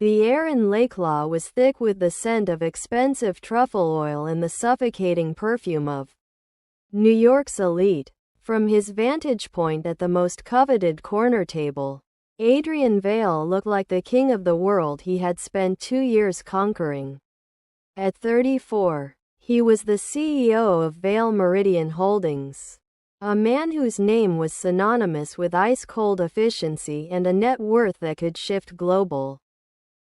The air in Lakelaw was thick with the scent of expensive truffle oil and the suffocating perfume of New York's elite. From his vantage point at the most coveted corner table, Adrian Vale looked like the king of the world he had spent 2 years conquering. At 34, he was the CEO of Vale Meridian Holdings, a man whose name was synonymous with ice-cold efficiency and a net worth that could shift global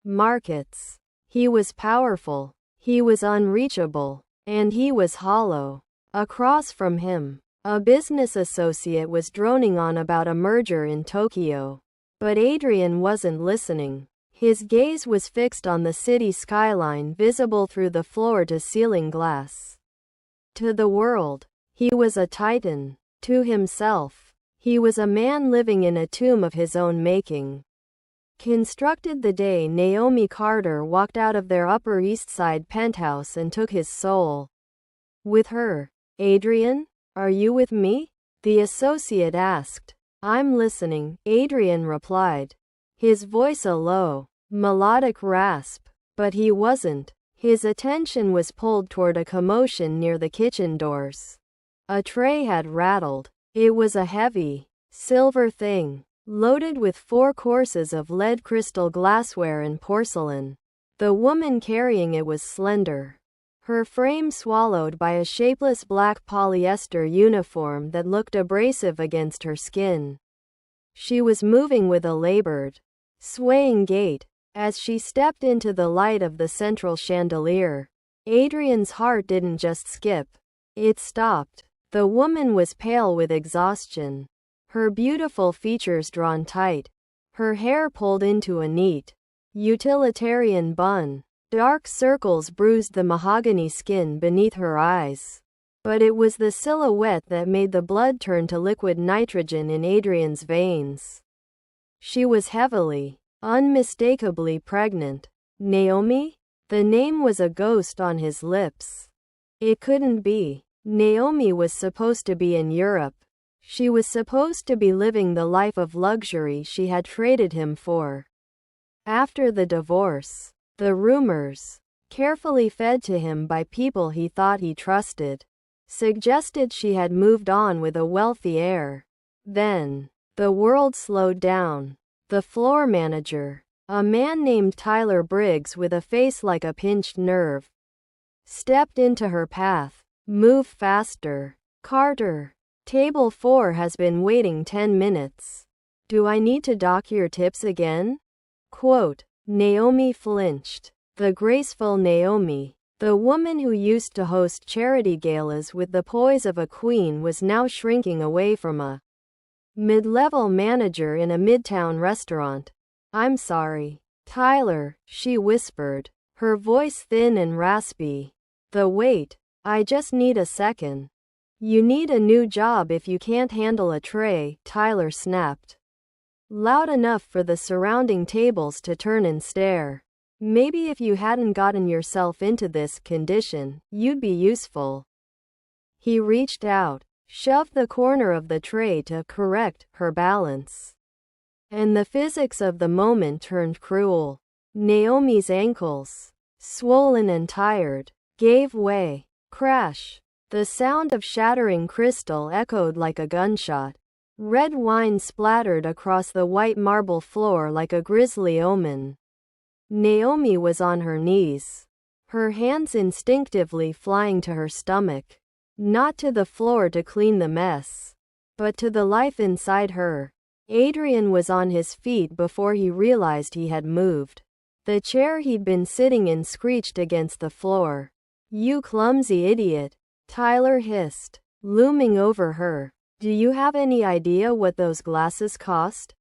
markets. He was powerful, he was unreachable, and he was hollow. Across from him, a business associate was droning on about a merger in Tokyo. But Adrian wasn't listening. His gaze was fixed on the city skyline visible through the floor-to-ceiling glass. To the world, he was a titan. To himself, he was a man living in a tomb of his own making. Constructed the day Naomi Carter walked out of their Upper East Side penthouse and took his soul with her. "Adrian, are you with me?" the associate asked. "I'm listening," Adrian replied, his voice a low, melodic rasp. But he wasn't. His attention was pulled toward a commotion near the kitchen doors. A tray had rattled. It was a heavy, silver thing, loaded with 4 courses of lead crystal glassware and porcelain. The woman carrying it was slender, her frame swallowed by a shapeless black polyester uniform that looked abrasive against her skin. She was moving with a labored, swaying gait. As she stepped into the light of the central chandelier, Adrian's heart didn't just skip. It stopped. The woman was pale with exhaustion, her beautiful features drawn tight, her hair pulled into a neat, utilitarian bun. Dark circles bruised the mahogany skin beneath her eyes. But it was the silhouette that made the blood turn to liquid nitrogen in Adrian's veins. She was heavily, unmistakably pregnant. Naomi? The name was a ghost on his lips. It couldn't be. Naomi was supposed to be in Europe. She was supposed to be living the life of luxury she had traded him for. After the divorce, the rumors, carefully fed to him by people he thought he trusted, suggested she had moved on with a wealthy heir. Then, the world slowed down. The floor manager, a man named Tyler Briggs with a face like a pinched nerve, stepped into her path. "Move faster. Carter. Table 4 has been waiting 10 minutes. Do I need to dock your tips again?" Quote. Naomi flinched. The graceful Naomi, the woman who used to host charity galas with the poise of a queen, was now shrinking away from a mid-level manager in a midtown restaurant. "I'm sorry, Tyler," she whispered, her voice thin and raspy. "The wait. I just need a second." "You need a new job if you can't handle a tray," Tyler snapped, loud enough for the surrounding tables to turn and stare. "Maybe if you hadn't gotten yourself into this condition, you'd be useful." He reached out, shoved the corner of the tray to correct her balance. And the physics of the moment turned cruel. Naomi's ankles, swollen and tired, gave way. Crash. The sound of shattering crystal echoed like a gunshot. Red wine splattered across the white marble floor like a grisly omen. Naomi was on her knees, her hands instinctively flying to her stomach. Not to the floor to clean the mess, but to the life inside her. Adrian was on his feet before he realized he had moved. The chair he'd been sitting in screeched against the floor. "You clumsy idiot," Tyler hissed, looming over her. "Do you have any idea what those glasses cost?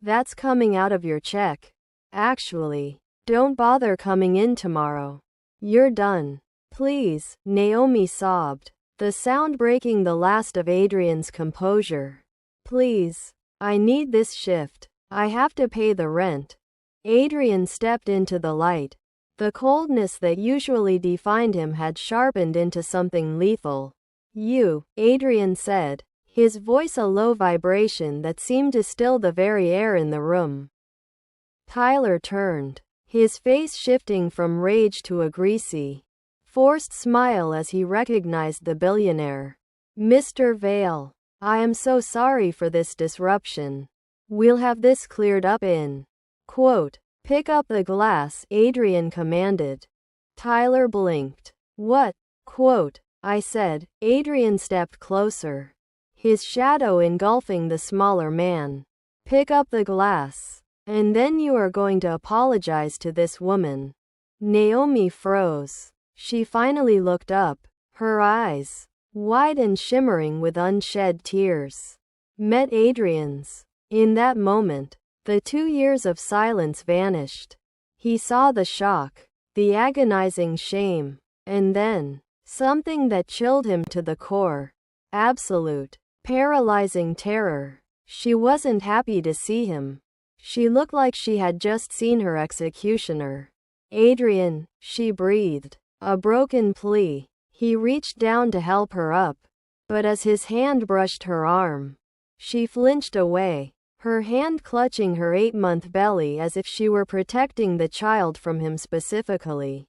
That's coming out of your check. Actually, don't bother coming in tomorrow. You're done. Please," Naomi sobbed, the sound breaking the last of Adrian's composure. "Please. I need this shift. I have to pay the rent." Adrian stepped into the light. The coldness that usually defined him had sharpened into something lethal. "You," Adrian said, his voice a low vibration that seemed to still the very air in the room. Tyler turned, his face shifting from rage to a greasy, forced smile as he recognized the billionaire. Mr. Vale, I am so sorry for this disruption. We'll have this cleared up in. Quote, pick up the glass, Adrian commanded. Tyler blinked. What? Quote, I said. Adrian stepped closer, his shadow engulfing the smaller man. Pick up the glass. And then you are going to apologize to this woman. Naomi froze. She finally looked up, her eyes, wide and shimmering with unshed tears, met Adrian's. In that moment, the 2 years of silence vanished. He saw the shock, the agonizing shame, and then, something that chilled him to the core. Absolute, paralyzing terror. She wasn't happy to see him. She looked like she had just seen her executioner. Adrian, she breathed, a broken plea. He reached down to help her up, but as his hand brushed her arm, she flinched away, her hand clutching her 8-month belly as if she were protecting the child from him specifically.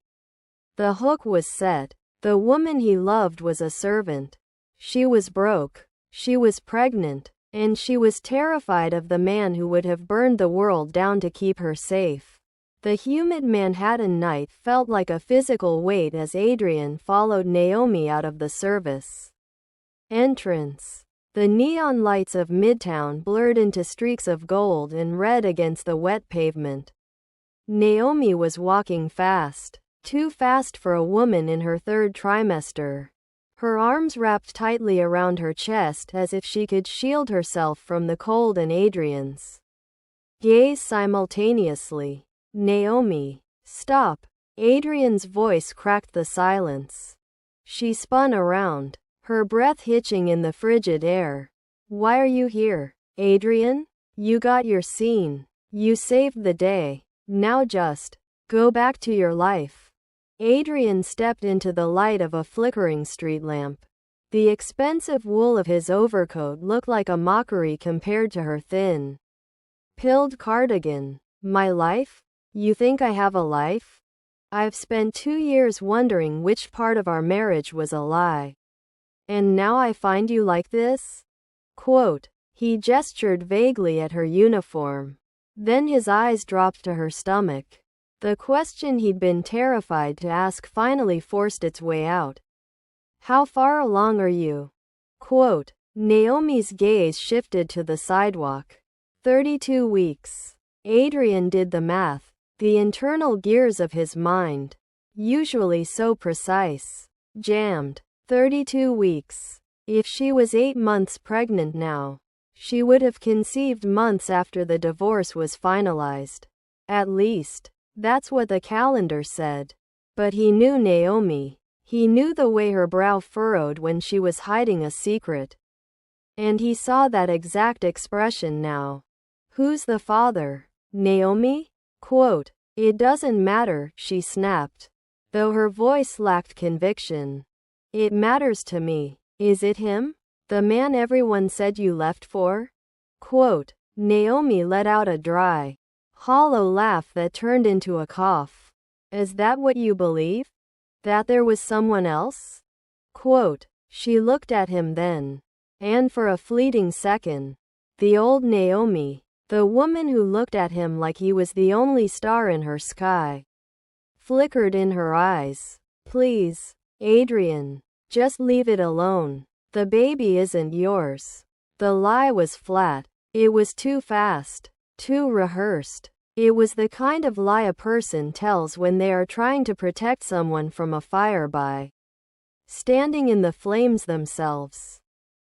The hook was set. The woman he loved was a servant. She was broke, she was pregnant, and she was terrified of the man who would have burned the world down to keep her safe. The humid Manhattan night felt like a physical weight as Adrian followed Naomi out of the service entrance. The neon lights of Midtown blurred into streaks of gold and red against the wet pavement. Naomi was walking fast, too fast for a woman in her 3rd trimester. Her arms wrapped tightly around her chest as if she could shield herself from the cold and Adrian's gaze simultaneously. Naomi, stop. Adrian's voice cracked the silence. She spun around, her breath hitching in the frigid air. Why are you here, Adrian? You got your scene. You saved the day. Now just go back to your life. Adrian stepped into the light of a flickering street lamp. The expensive wool of his overcoat looked like a mockery compared to her thin, pilled cardigan. My life? You think I have a life? I've spent 2 years wondering which part of our marriage was a lie. And now I find you like this? Quote, he gestured vaguely at her uniform. Then his eyes dropped to her stomach. The question he'd been terrified to ask finally forced its way out. How far along are you? Quote, Naomi's gaze shifted to the sidewalk. 32 weeks. Adrian did the math, the internal gears of his mind, usually so precise, jammed. 32 weeks. If she was 8 months pregnant now, she would have conceived months after the divorce was finalized. At least, that's what the calendar said. But he knew Naomi. He knew the way her brow furrowed when she was hiding a secret. And he saw that exact expression now. Who's the father? Naomi? Quote, it doesn't matter, she snapped, though her voice lacked conviction. It matters to me. Is it him? The man everyone said you left for? Quote, Naomi let out a dry, hollow laugh that turned into a cough. Is that what you believe? That there was someone else? Quote, she looked at him then. And for a fleeting second, the old Naomi, the woman who looked at him like he was the only star in her sky, flickered in her eyes. Please, Adrian, just leave it alone. The baby isn't yours. The lie was flat. It was too fast, too rehearsed. It was the kind of lie a person tells when they are trying to protect someone from a fire by standing in the flames themselves.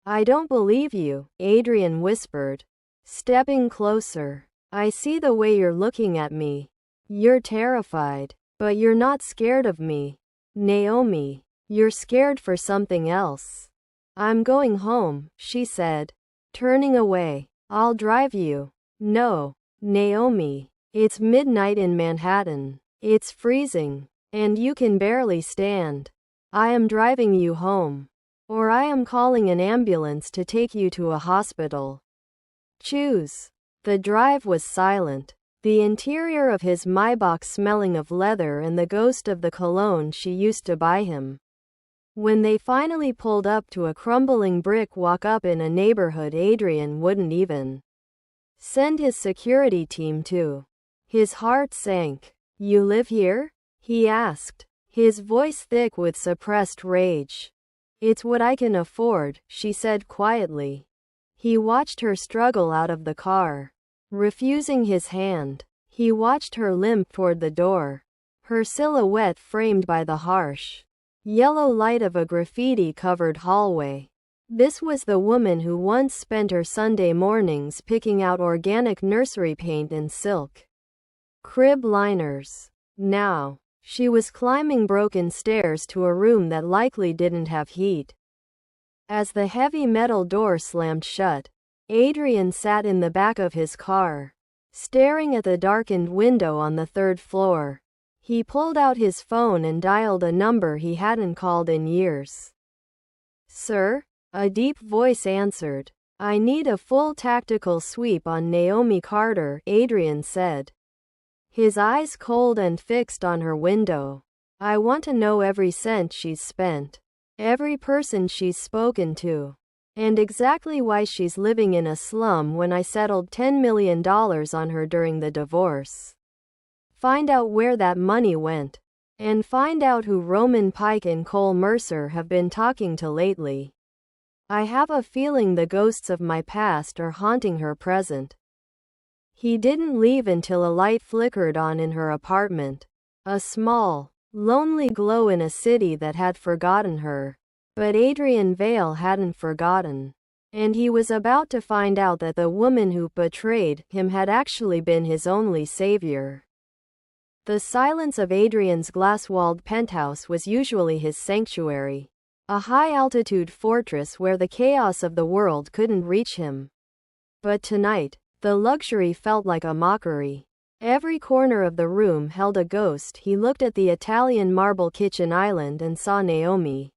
I don't believe you, Adrian whispered, stepping closer. I see the way you're looking at me. You're terrified, but you're not scared of me. Naomi, you're scared for something else. I'm going home, she said, turning away. I'll drive you. No, Naomi. It's midnight in Manhattan. It's freezing, and you can barely stand. I am driving you home, or I am calling an ambulance to take you to a hospital. Choose. The drive was silent. The interior of his Maybach smelling of leather and the ghost of the cologne she used to buy him. When they finally pulled up to a crumbling brick walk-up in a neighborhood Adrian wouldn't even send his security team to. His heart sank. "You live here?" he asked, his voice thick with suppressed rage. "It's what I can afford," she said quietly. He watched her struggle out of the car, refusing his hand. He watched her limp toward the door, her silhouette framed by the harsh yellow light of a graffiti-covered hallway. This was the woman who once spent her Sunday mornings picking out organic nursery paint and silk crib liners. Now, she was climbing broken stairs to a room that likely didn't have heat. As the heavy metal door slammed shut, Adrian sat in the back of his car, staring at the darkened window on the third floor. He pulled out his phone and dialed a number he hadn't called in years. "Sir?" A deep voice answered. "I need a full tactical sweep on Naomi Carter," Adrian said, his eyes cold and fixed on her window. "I want to know every cent she's spent, every person she's spoken to, and exactly why she's living in a slum when I settled $10 million on her during the divorce. Find out where that money went, and find out who Roman Pike and Cole Mercer have been talking to lately. I have a feeling the ghosts of my past are haunting her present." He didn't leave until a light flickered on in her apartment, a small, lonely glow in a city that had forgotten her. But Adrian Vale hadn't forgotten, and he was about to find out that the woman who betrayed him had actually been his only savior. The silence of Adrian's glass-walled penthouse was usually his sanctuary, a high-altitude fortress where the chaos of the world couldn't reach him. But tonight, the luxury felt like a mockery. Every corner of the room held a ghost. He looked at the Italian marble kitchen island and saw Naomi,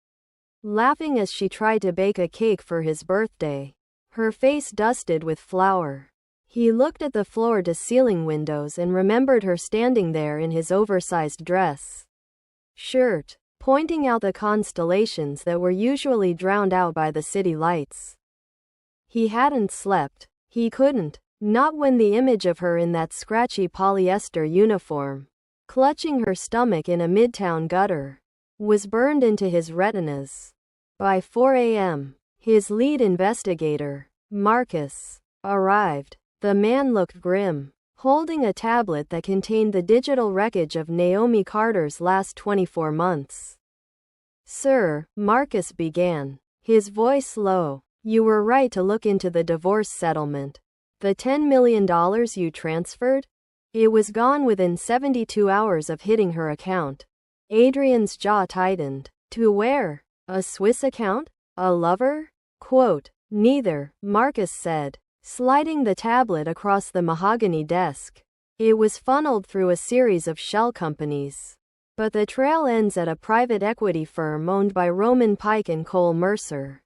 laughing as she tried to bake a cake for his birthday, her face dusted with flour. He looked at the floor-to-ceiling windows and remembered her standing there in his oversized dress shirt, pointing out the constellations that were usually drowned out by the city lights. He hadn't slept. He couldn't, not when the image of her in that scratchy polyester uniform, clutching her stomach in a midtown gutter, was burned into his retinas. By 4 a.m., his lead investigator, Marcus, arrived. The man looked grim, holding a tablet that contained the digital wreckage of Naomi Carter's last 24 months. "Sir," Marcus began, his voice low, "you were right to look into the divorce settlement. The $10 million you transferred? It was gone within 72 hours of hitting her account." Adrian's jaw tightened. "To where? A Swiss account? A lover?" Quote, "Neither," Marcus said, sliding the tablet across the mahogany desk. "It was funneled through a series of shell companies. But the trail ends at a private equity firm owned by Roman Pike and Cole Mercer."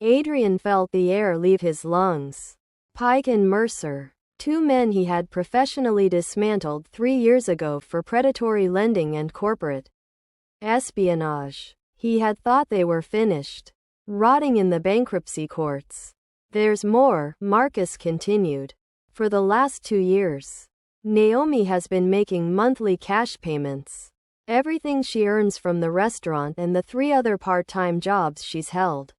Adrian felt the air leave his lungs. Pike and Mercer, two men he had professionally dismantled 3 years ago for predatory lending and corporate espionage. He had thought they were finished, rotting in the bankruptcy courts. "There's more," Marcus continued. "For the last 2 years, Naomi has been making monthly cash payments. Everything she earns from the restaurant and the 3 other part-time jobs she's held,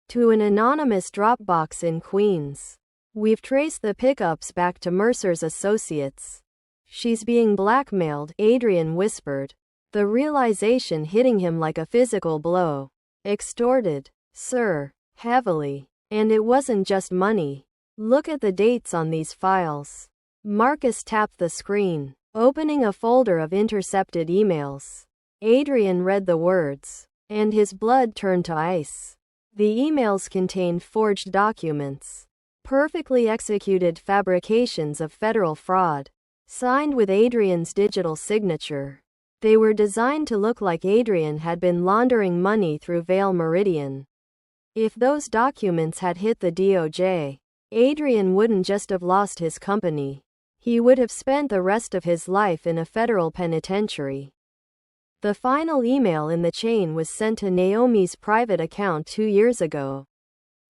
to an anonymous Dropbox in Queens. We've traced the pickups back to Mercer's associates. She's being blackmailed," Adrian whispered, the realization hitting him like a physical blow. "Extorted, sir." Heavily. "And it wasn't just money. Look at the dates on these files." Marcus tapped the screen, opening a folder of intercepted emails. Adrian read the words, and his blood turned to ice. The emails contained forged documents, perfectly executed fabrications of federal fraud, signed with Adrian's digital signature. They were designed to look like Adrian had been laundering money through Vale Meridian. If those documents had hit the DOJ, Adrian wouldn't just have lost his company. He would have spent the rest of his life in a federal penitentiary. The final email in the chain was sent to Naomi's private account 2 years ago.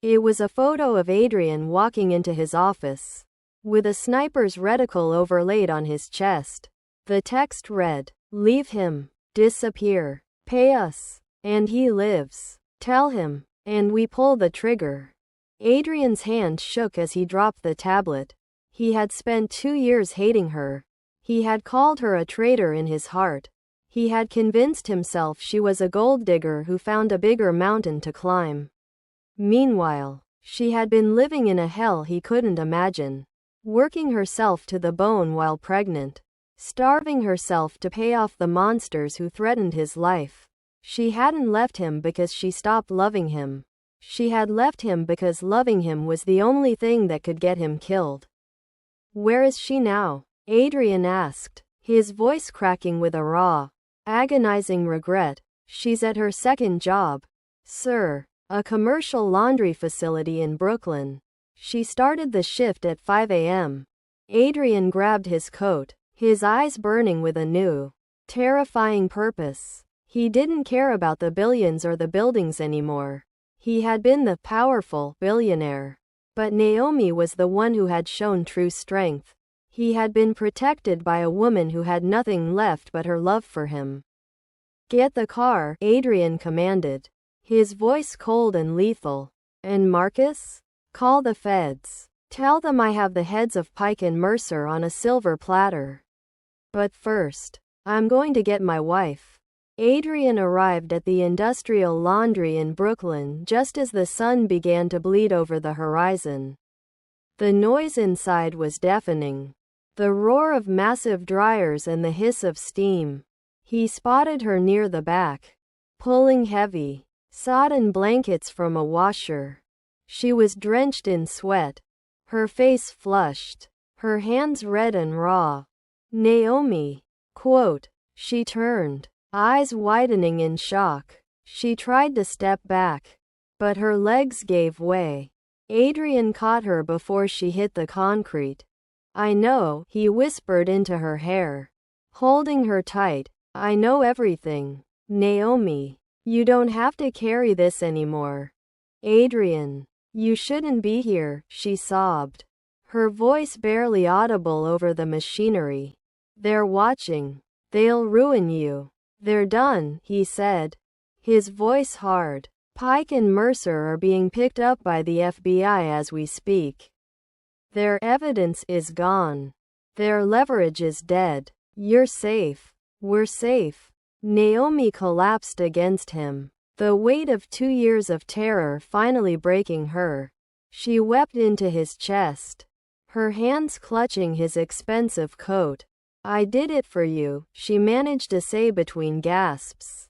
It was a photo of Adrian walking into his office, with a sniper's reticle overlaid on his chest. The text read, "Leave him, disappear, pay us, and he lives. Tell him, and we pull the trigger." Adrian's hand shook as he dropped the tablet. He had spent 2 years hating her. He had called her a traitor in his heart. He had convinced himself she was a gold digger who found a bigger mountain to climb. Meanwhile, she had been living in a hell he couldn't imagine, working herself to the bone while pregnant, starving herself to pay off the monsters who threatened his life. She hadn't left him because she stopped loving him. She had left him because loving him was the only thing that could get him killed. "Where is she now?" Adrian asked, his voice cracking with a raw, agonizing regret. "She's at her second job, sir. A commercial laundry facility in Brooklyn. She started the shift at 5 a.m. Adrian grabbed his coat, his eyes burning with a new, terrifying purpose. He didn't care about the billions or the buildings anymore. He had been the powerful billionaire. But Naomi was the one who had shown true strength. He had been protected by a woman who had nothing left but her love for him. "Get the car," Adrian commanded, his voice cold and lethal. "And Marcus? Call the feds. Tell them I have the heads of Pike and Mercer on a silver platter. But first, I'm going to get my wife." Adrian arrived at the industrial laundry in Brooklyn just as the sun began to bleed over the horizon. The noise inside was deafening. The roar of massive dryers and the hiss of steam. He spotted her near the back, pulling heavy, sodden blankets from a washer. She was drenched in sweat, her face flushed, her hands red and raw. "Naomi," quote. She turned, eyes widening in shock. She tried to step back, but her legs gave way. Adrian caught her before she hit the concrete. "I know," he whispered into her hair, holding her tight. "I know everything. Naomi, you don't have to carry this anymore." "Adrian, you shouldn't be here," she sobbed, her voice barely audible over the machinery. "They're watching. They'll ruin you." "They're done," he said, his voice hard. "Pike and Mercer are being picked up by the FBI as we speak. Their evidence is gone. Their leverage is dead. You're safe. We're safe." Naomi collapsed against him, the weight of 2 years of terror finally breaking her. She wept into his chest, her hands clutching his expensive coat. "I did it for you," she managed to say between gasps.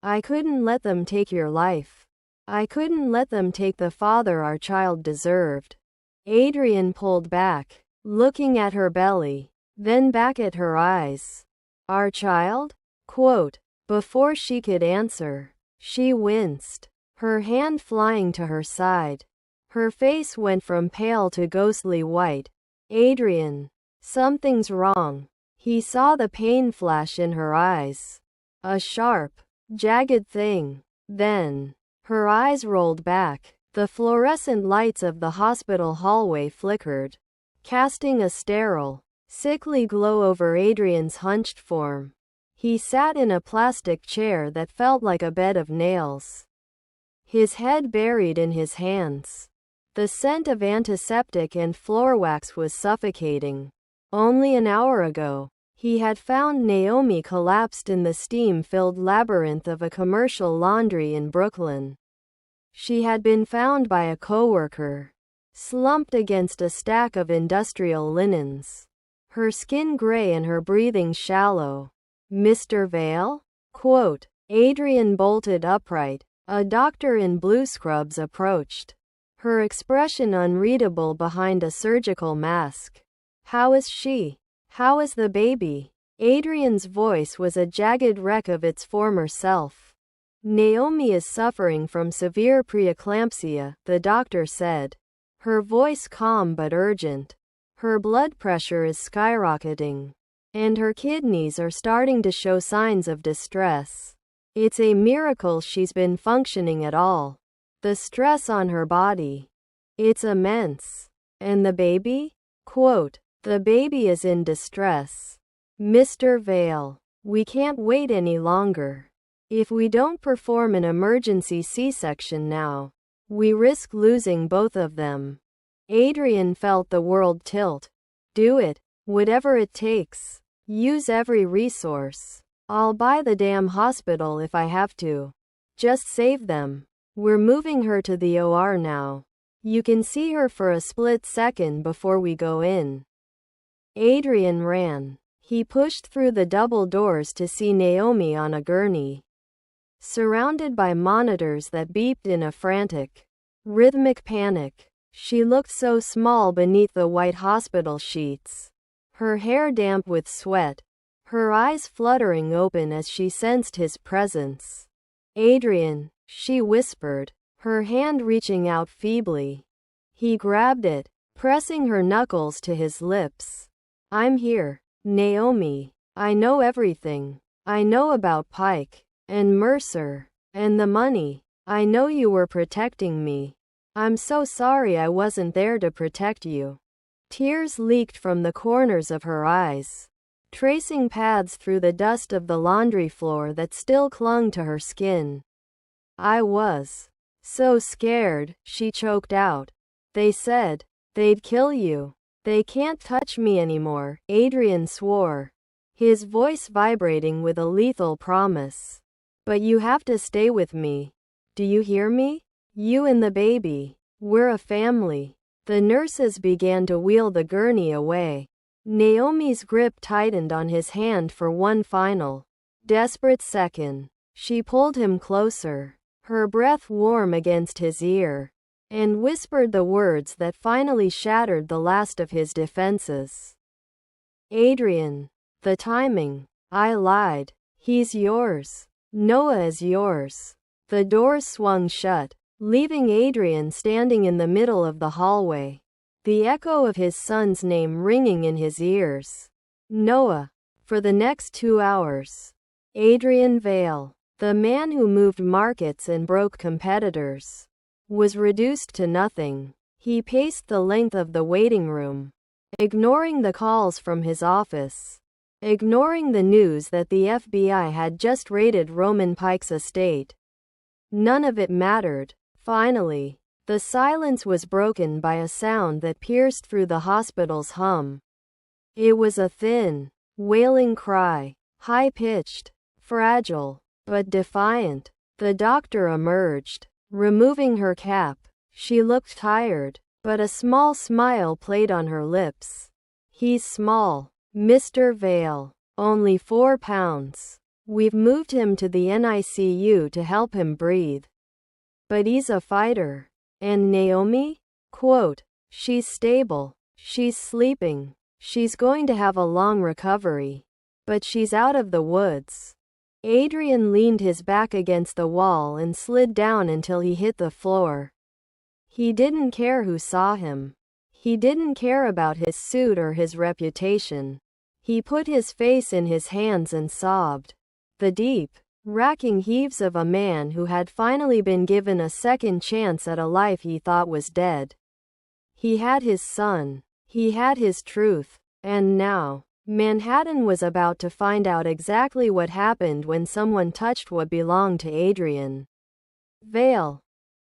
"I couldn't let them take your life. I couldn't let them take the father our child deserved." Adrian pulled back, looking at her belly, then back at her eyes. "Our child?" quote. Before she could answer, she winced, her hand flying to her side. Her face went from pale to ghostly white. "Adrian, something's wrong." He saw the pain flash in her eyes. A sharp, jagged thing. Then, her eyes rolled back. The fluorescent lights of the hospital hallway flickered, casting a sterile, sickly glow over Adrian's hunched form. He sat in a plastic chair that felt like a bed of nails, his head buried in his hands. The scent of antiseptic and floor wax was suffocating. Only an hour ago, he had found Naomi collapsed in the steam-filled labyrinth of a commercial laundry in Brooklyn. She had been found by a coworker, slumped against a stack of industrial linens, her skin gray and her breathing shallow. "Mr. Vale?" quote. Adrian bolted upright. A doctor in blue scrubs approached, her expression unreadable behind a surgical mask. "How is she? How is the baby?" Adrian's voice was a jagged wreck of its former self. "Naomi is suffering from severe preeclampsia," the doctor said, her voice calm but urgent. Her blood pressure is skyrocketing, and her kidneys are starting to show signs of distress. It's a miracle she's been functioning at all. The stress on her body, it's immense. And the baby? Quote, the baby is in distress. Mr. Vale, we can't wait any longer. If we don't perform an emergency C-section now, we risk losing both of them. Adrian felt the world tilt. Do it, whatever it takes. Use every resource. I'll buy the damn hospital if I have to. Just save them. We're moving her to the OR now. You can see her for a split second before we go in. Adrian ran. He pushed through the double doors to see Naomi on a gurney, surrounded by monitors that beeped in a frantic, rhythmic panic. She looked so small beneath the white hospital sheets, her hair damp with sweat, her eyes fluttering open as she sensed his presence. Adrian, she whispered, her hand reaching out feebly. He grabbed it, pressing her knuckles to his lips. I'm here, Naomi. I know everything. I know about Pike, and Mercer, and the money. I know you were protecting me. I'm so sorry I wasn't there to protect you. Tears leaked from the corners of her eyes, tracing paths through the dust of the laundry floor that still clung to her skin. I was so scared, she choked out. They said they'd kill you. They can't touch me anymore, Adrian swore, his voice vibrating with a lethal promise. But you have to stay with me. Do you hear me? You and the baby. We're a family. The nurses began to wheel the gurney away. Naomi's grip tightened on his hand for one final, desperate second. She pulled him closer, her breath warm against his ear, and whispered the words that finally shattered the last of his defenses. Adrian, the timing. I lied. He's yours. Noah is yours. The doors swung shut, leaving Adrian standing in the middle of the hallway, the echo of his son's name ringing in his ears. Noah. For the next 2 hours. Adrian Vale, the man who moved markets and broke competitors, was reduced to nothing. He paced the length of the waiting room, ignoring the calls from his office, ignoring the news that the FBI had just raided Roman Pike's estate. None of it mattered. Finally, the silence was broken by a sound that pierced through the hospital's hum. It was a thin, wailing cry, high-pitched, fragile, but defiant. The doctor emerged, removing her cap. She looked tired, but a small smile played on her lips. He's small, Mr. Vale. Only 4 pounds. We've moved him to the NICU to help him breathe. But he's a fighter. And Naomi? Quote, she's stable. She's sleeping. She's going to have a long recovery. But she's out of the woods. Adrian leaned his back against the wall and slid down until he hit the floor. He didn't care who saw him. He didn't care about his suit or his reputation. He put his face in his hands and sobbed. The deep, racking heaves of a man who had finally been given a second chance at a life he thought was dead. He had his son. He had his truth. And now, Manhattan was about to find out exactly what happened when someone touched what belonged to Adrian Vale.